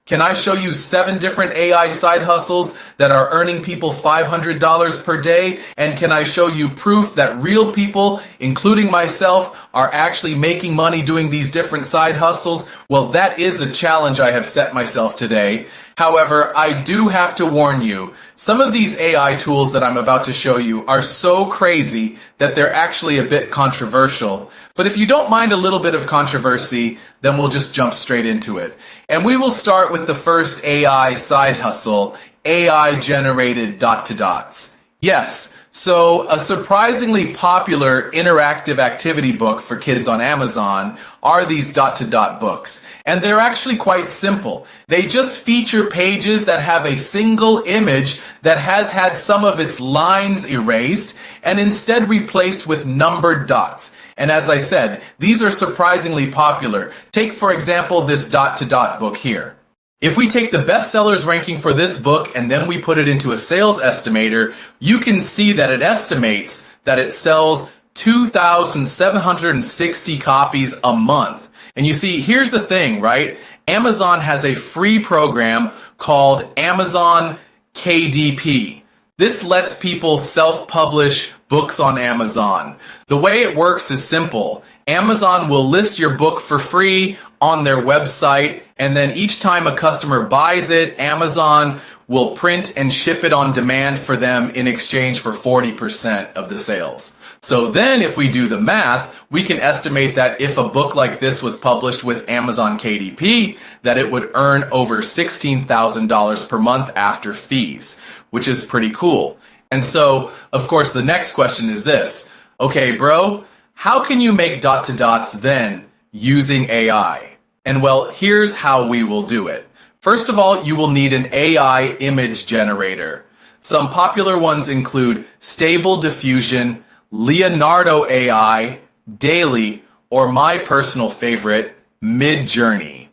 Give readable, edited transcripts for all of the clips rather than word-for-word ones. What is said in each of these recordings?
Can I show you 7 different AI side hustles that are earning people $500 per day? And can I show you proof that real people, including myself, are actually making money doing these different side hustles? Well, that is a challenge I have set myself today. However, I do have to warn you, some of these AI tools that I'm about to show you are so crazy that they're actually a bit controversial. But if you don't mind a little bit of controversy, then we'll just jump straight into it. And we will start with the first AI side hustle, AI generated dot to dots. Yes, so a surprisingly popular interactive activity book for kids on Amazon are these dot to dot books. And they're actually quite simple. They just feature pages that have a single image that has had some of its lines erased and instead replaced with numbered dots. And as I said, these are surprisingly popular. Take, for example, this dot to dot book here. If we take the bestsellers ranking for this book and then we put it into a sales estimator, you can see that it estimates that it sells 2,760 copies a month. And you see, here's the thing, right? Amazon has a free program called Amazon KDP. This lets people self-publish books on Amazon. The way it works is simple. Amazon will list your book for free on their website, and then each time a customer buys it, Amazon will print and ship it on demand for them in exchange for 40% of the sales. So then if we do the math, we can estimate that if a book like this was published with Amazon KDP, that it would earn over $16,000 per month after fees, which is pretty cool. And so, of course, the next question is this. Okay, bro, how can you make dot to dots then using AI? And well, here's how we will do it. First of all, you will need an AI image generator. Some popular ones include Stable Diffusion, Leonardo AI, Daily, or my personal favorite, Midjourney.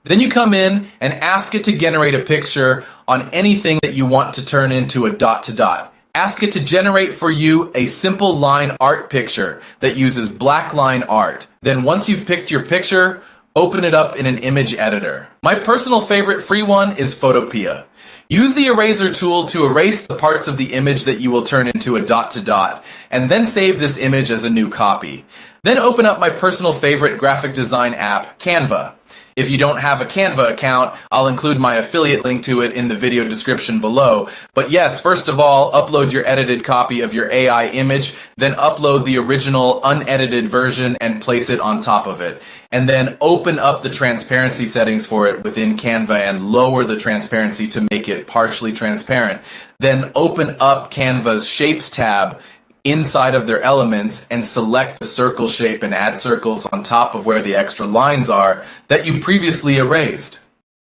Then you come in and ask it to generate a picture on anything that you want to turn into a dot to dot. Ask it to generate for you a simple line art picture that uses black line art. Then once you've picked your picture, open it up in an image editor. My personal favorite free one is Photopea. Use the eraser tool to erase the parts of the image that you will turn into a dot to dot, and then save this image as a new copy. Then open up my personal favorite graphic design app, Canva. If you don't have a Canva account, I'll include my affiliate link to it in the video description below. But yes, first of all, upload your edited copy of your AI image, then upload the original unedited version and place it on top of it. And then open up the transparency settings for it within Canva and lower the transparency to make it partially transparent. Then open up Canva's Shapes tab inside of their elements and select the circle shape and add circles on top of where the extra lines are that you previously erased.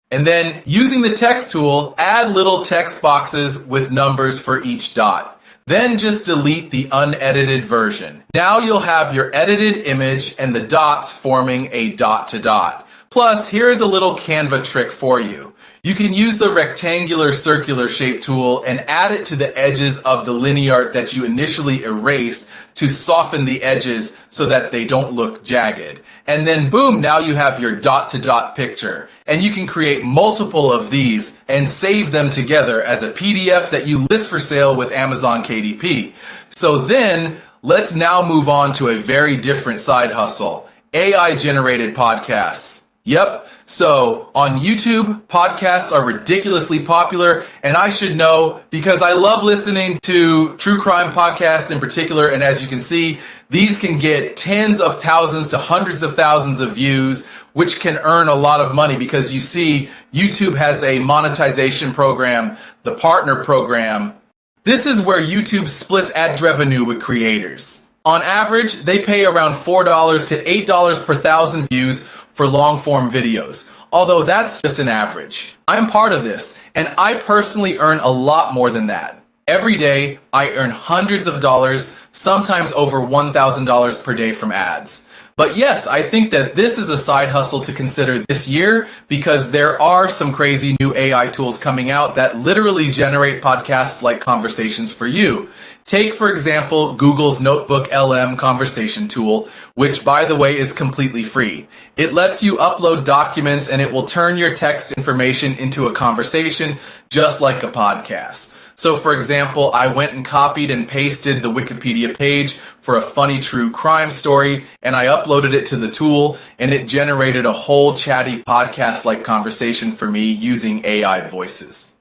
And then using the text tool, add little text boxes with numbers for each dot. Then just delete the unedited version. Now you'll have your edited image and the dots forming a dot to dot. Plus, here's a little Canva trick for you. You can use the rectangular circular shape tool and add it to the edges of the linear art that you initially erased to soften the edges so that they don't look jagged. And then boom, now you have your dot to dot picture. And you can create multiple of these and save them together as a PDF that you list for sale with Amazon KDP. So then let's now move on to a very different side hustle, AI generated podcasts. Yep. So on YouTube, podcasts are ridiculously popular, and I should know because I love listening to true crime podcasts in particular. And as you can see, these can get tens of thousands to hundreds of thousands of views, which can earn a lot of money because you see, YouTube has a monetization program, the partner program. This is where YouTube splits ad revenue with creators. On average, they pay around $4 to $8 per thousand views for long-form videos, although that's just an average. I'm part of this, and I personally earn a lot more than that. Every day, I earn hundreds of dollars, sometimes over $1,000 per day from ads. But yes, I think that this is a side hustle to consider this year because there are some crazy new AI tools coming out that literally generate podcasts like conversations for you. Take, for example, Google's Notebook LM conversation tool, which, by the way, is completely free. It lets you upload documents and it will turn your text information into a conversation just like a podcast. So, for example, I went and copied and pasted the Wikipedia page for a funny true crime story, and I uploaded it to the tool, and it generated a whole chatty podcast-like conversation for me using AI voices.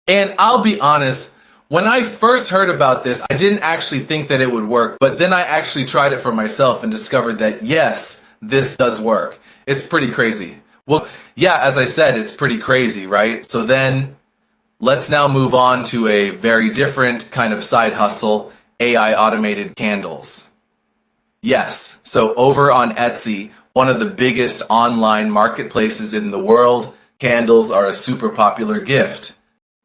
And I'll be honest, when I first heard about this, I didn't actually think that it would work, but then I actually tried it for myself and discovered that yes, this does work. It's pretty crazy. Well, yeah, as I said, it's pretty crazy, right? So then let's now move on to a very different kind of side hustle, AI automated candles. Yes, so over on Etsy, one of the biggest online marketplaces in the world, candles are a super popular gift.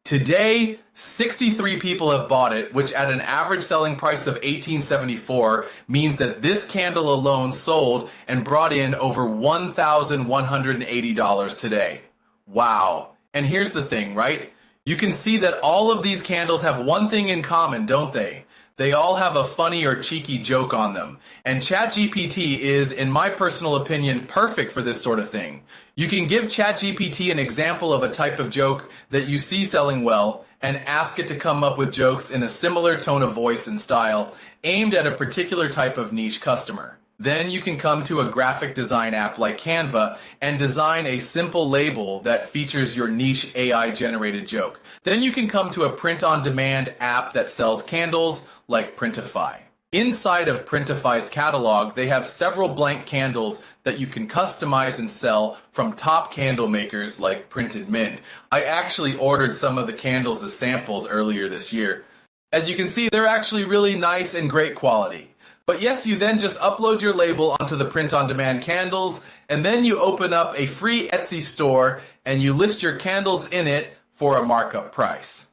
Today, 63 people have bought it, which at an average selling price of $18.74 means that this candle alone sold and brought in over $1,180 today. Wow. And here's the thing, right? You can see that all of these candles have one thing in common, don't they? They all have a funny or cheeky joke on them. And ChatGPT is, in my personal opinion, perfect for this sort of thing. You can give ChatGPT an example of a type of joke that you see selling well and ask it to come up with jokes in a similar tone of voice and style aimed at a particular type of niche customer. Then you can come to a graphic design app like Canva and design a simple label that features your niche AI-generated joke. Then you can come to a print-on-demand app that sells candles like Printify. Inside of Printify's catalog, they have several blank candles that you can customize and sell from top candle makers like Printed Mint. I actually ordered some of the candles as samples earlier this year. As you can see, they're actually really nice and great quality. But yes, you then just upload your label onto the print-on-demand candles, and then you open up a free Etsy store and you list your candles in it for a markup price.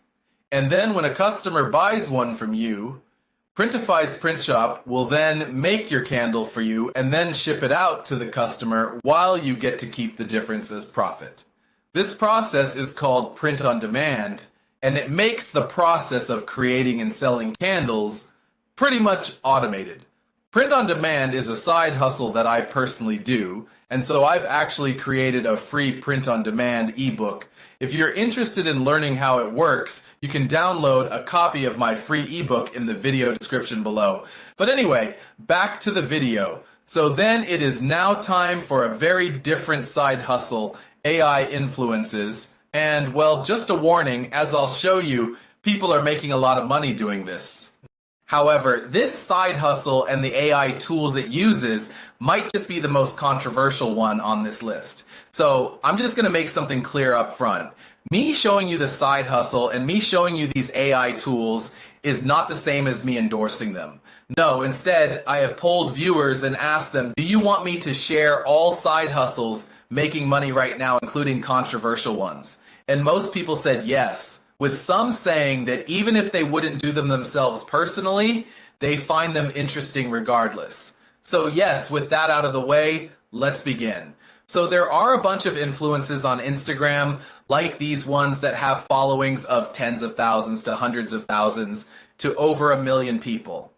And then when a customer buys one from you, Printify's print shop will then make your candle for you and then ship it out to the customer while you get to keep the difference as profit. This process is called print-on-demand, and it makes the process of creating and selling candles pretty much automated. Print on demand is a side hustle that I personally do, and so I've actually created a free print on demand ebook. If you're interested in learning how it works, you can download a copy of my free ebook in the video description below. But anyway, back to the video. So then it is now time for a very different side hustle, AI influences. And well, just a warning, as I'll show you, people are making a lot of money doing this. However, this side hustle and the AI tools it uses might just be the most controversial one on this list. So I'm just going to make something clear up front. Me showing you the side hustle and me showing you these AI tools is not the same as me endorsing them. No, instead, I have polled viewers and asked them, do you want me to share all side hustles making money right now, including controversial ones? And most people said yes, with some saying that even if they wouldn't do them themselves personally, they find them interesting regardless. So yes, with that out of the way, let's begin. So there are a bunch of influences on Instagram, like these ones that have followings of tens of thousands to hundreds of thousands to over 1 million people.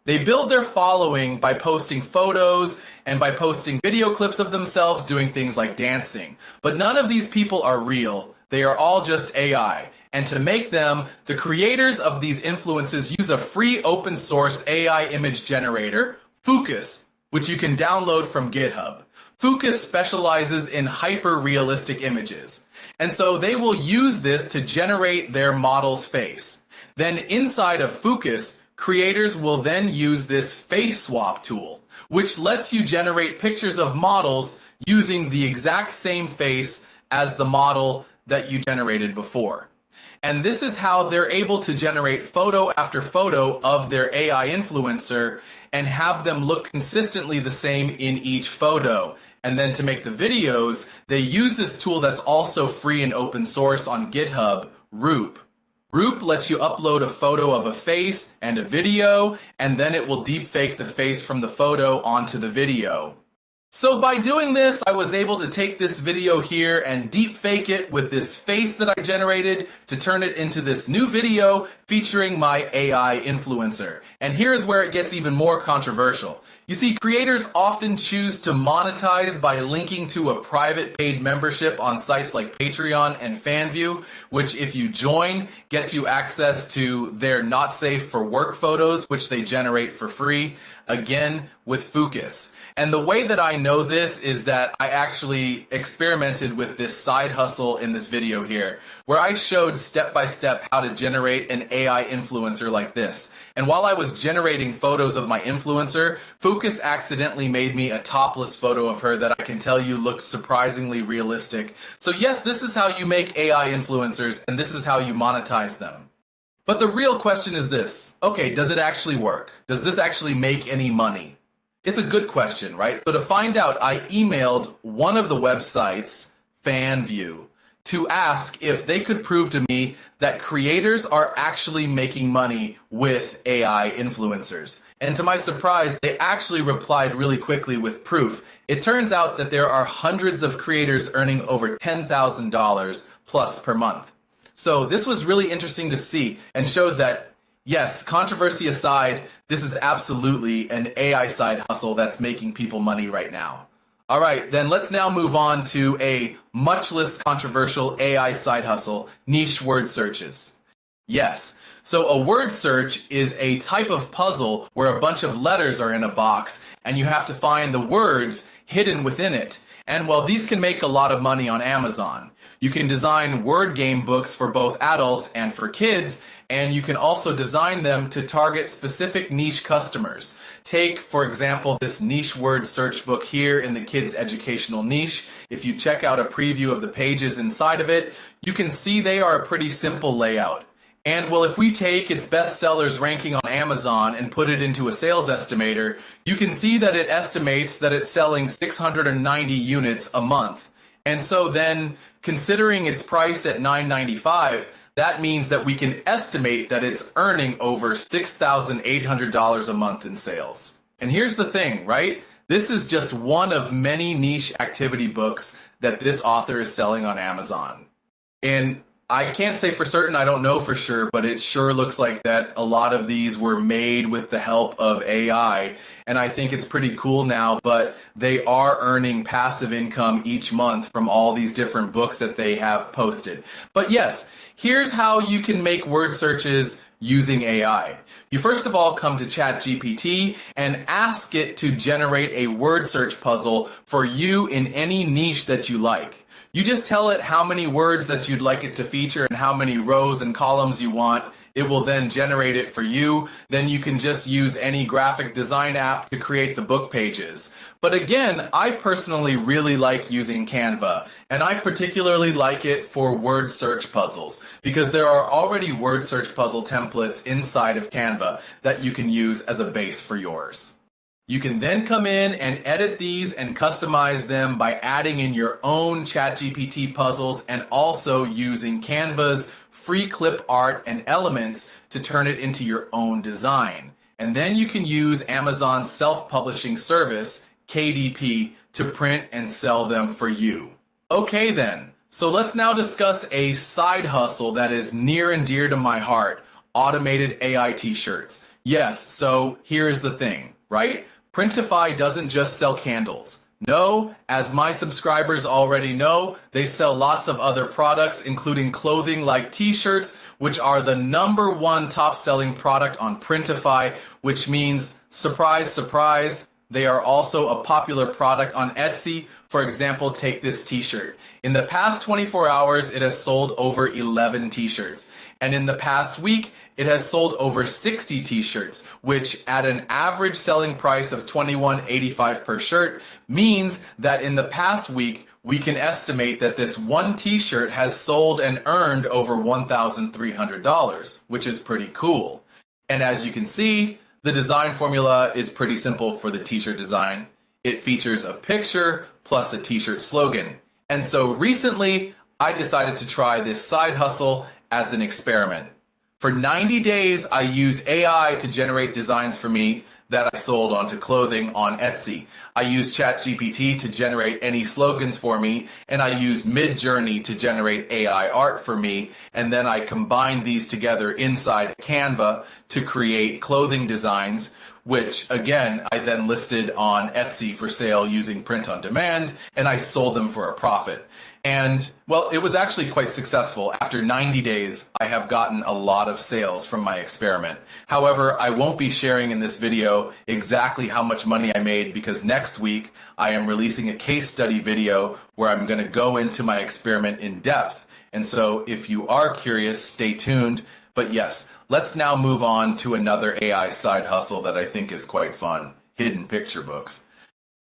They build their following by posting photos and by posting video clips of themselves doing things like dancing. But none of these people are real. They are all just AI. And to make them, the creators of these influences use a free open source AI image generator, Fooocus, which you can download from GitHub. Fooocus specializes in hyper-realistic images. And so they will use this to generate their model's face. Then inside of Fooocus, creators will then use this face swap tool, which lets you generate pictures of models using the exact same face as the model that you generated before. And this is how they're able to generate photo after photo of their AI influencer and have them look consistently the same in each photo. And then to make the videos, they use this tool that's also free and open source on GitHub, Roop. Roop lets you upload a photo of a face and a video, and then it will deepfake the face from the photo onto the video. So by doing this, I was able to take this video here and deep fake it with this face that I generated to turn it into this new video featuring my AI influencer. And here's where it gets even more controversial. You see, creators often choose to monetize by linking to a private paid membership on sites like Patreon and FanView, which if you join, gets you access to their not safe for work photos, which they generate for free, again, with Focus. And the way that I know this is that I actually experimented with this side hustle in this video here, where I showed step by step how to generate an AI influencer like this. And while I was generating photos of my influencer, Focus accidentally made me a topless photo of her that I can tell you looks surprisingly realistic. So yes, this is how you make AI influencers, and this is how you monetize them. But the real question is this. Okay, does it actually work? Does this actually make any money? It's a good question, right? So to find out, I emailed one of the websites, FanView, to ask if they could prove to me that creators are actually making money with AI influencers. And to my surprise, they actually replied really quickly with proof. It turns out that there are hundreds of creators earning over $10,000 plus per month. So this was really interesting to see and showed that, yes, controversy aside, this is absolutely an AI side hustle that's making people money right now. All right, then let's now move on to a much less controversial AI side hustle, niche word searches. Yes, so a word search is a type of puzzle where a bunch of letters are in a box and you have to find the words hidden within it. And well, these can make a lot of money on Amazon. You can design word game books for both adults and for kids, and you can also design them to target specific niche customers. Take, for example, this niche word search book here in the kids' educational niche. If you check out a preview of the pages inside of it, you can see they are a pretty simple layout. And well, if we take its bestsellers ranking on Amazon and put it into a sales estimator, you can see that it estimates that it's selling 690 units a month. And so then, considering its price at $9.95, that means that we can estimate that it's earning over $6,800 a month in sales. And here's the thing, right? This is just one of many niche activity books that this author is selling on Amazon. And I can't say for certain, I don't know for sure, but it sure looks like that a lot of these were made with the help of AI. And I think it's pretty cool now, but they are earning passive income each month from all these different books that they have posted. But yes, here's how you can make word searches using AI. You first of all come to ChatGPT and ask it to generate a word search puzzle for you in any niche that you like. You just tell it how many words that you'd like it to feature and how many rows and columns you want. It will then generate it for you. Then you can just use any graphic design app to create the book pages. But again, I personally really like using Canva, and I particularly like it for word search puzzles because there are already word search puzzle templates inside of Canva that you can use as a base for yours. You can then come in and edit these and customize them by adding in your own ChatGPT puzzles and also using Canva's free clip art and elements to turn it into your own design. And then you can use Amazon's self-publishing service, KDP, to print and sell them for you. Okay then, so let's now discuss a side hustle that is near and dear to my heart, automated AI t-shirts. Yes, so here's the thing, right? Printify doesn't just sell candles. No, as my subscribers already know, they sell lots of other products, including clothing like t-shirts, which are the #1 top-selling product on Printify, which means, surprise, surprise, they are also a popular product on Etsy. For example, take this t-shirt. In the past 24 hours, it has sold over 11 t-shirts. And in the past week, it has sold over 60 t-shirts, which at an average selling price of $21.85 per shirt means that in the past week, we can estimate that this one t-shirt has sold and earned over $1,300, which is pretty cool. And as you can see, the design formula is pretty simple for the t-shirt design. It features a picture plus a t-shirt slogan. And so recently, I decided to try this side hustle as an experiment. For 90 days, I used AI to generate designs for me. that I sold onto clothing on Etsy. I used ChatGPT to generate any slogans for me, and I used Midjourney to generate AI art for me, and then I combined these together inside Canva to create clothing designs, which again, I then listed on Etsy for sale using print on demand, and I sold them for a profit. And well, it was actually quite successful. After 90 days, I have gotten a lot of sales from my experiment. However, I won't be sharing in this video exactly how much money I made because next week I am releasing a case study video where I'm going to go into my experiment in depth. And so if you are curious, stay tuned. But yes, let's now move on to another AI side hustle that I think is quite fun, hidden picture books.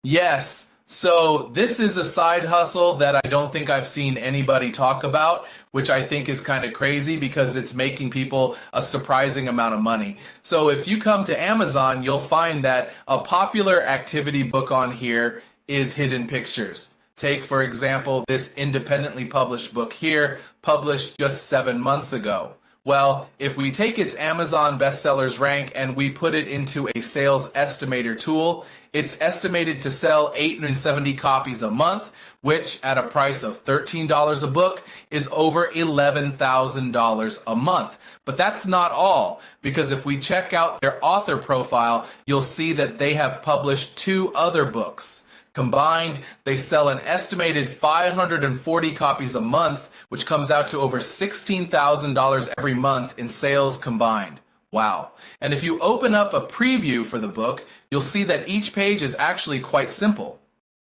Yes, so this is a side hustle that I don't think I've seen anybody talk about, which I think is kind of crazy because it's making people a surprising amount of money. So if you come to Amazon, you'll find that a popular activity book on here is hidden pictures. Take, for example, this independently published book here, published just 7 months ago. Well, if we take its Amazon bestsellers rank and we put it into a sales estimator tool, it's estimated to sell 870 copies a month, which at a price of $13 a book is over $11,000 a month. But that's not all, because if we check out their author profile, you'll see that they have published 2 other books. Combined, they sell an estimated 540 copies a month, which comes out to over $16,000 every month in sales combined. Wow. And if you open up a preview for the book, you'll see that each page is actually quite simple.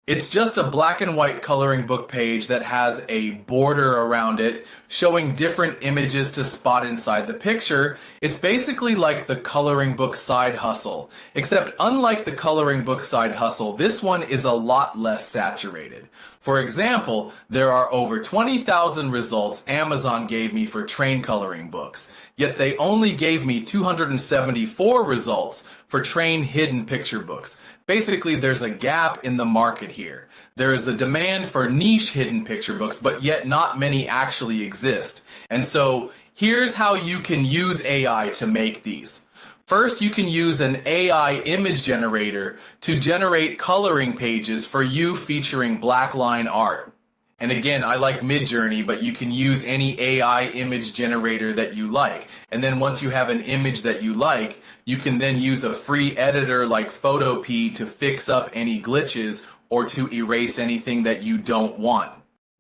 It's just a black and white coloring book page that has a border around it showing different images to spot inside the picture. It's basically like the coloring book side hustle, except unlike the coloring book side hustle, this one is a lot less saturated. For example, there are over 20,000 results Amazon gave me for train coloring books, yet they only gave me 274 results for train hidden picture books. Basically, there's a gap in the market here. There is a demand for niche hidden picture books, but yet not many actually exist. And so here's how you can use AI to make these. First, you can use an AI image generator to generate coloring pages for you featuring black line art. And again, I like Midjourney, but you can use any AI image generator that you like. And then once you have an image that you like, you can then use a free editor like Photopea to fix up any glitches or to erase anything that you don't want.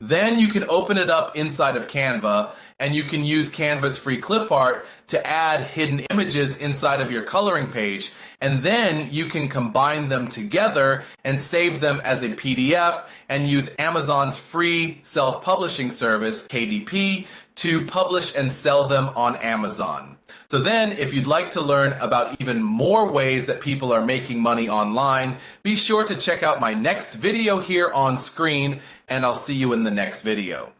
Then you can open it up inside of Canva, and you can use Canva's free clip art to add hidden images inside of your coloring page, and then you can combine them together and save them as a PDF and use Amazon's free self-publishing service, KDP, to publish and sell them on Amazon. So then, if you'd like to learn about even more ways that people are making money online, be sure to check out my next video here on screen, and I'll see you in the next video.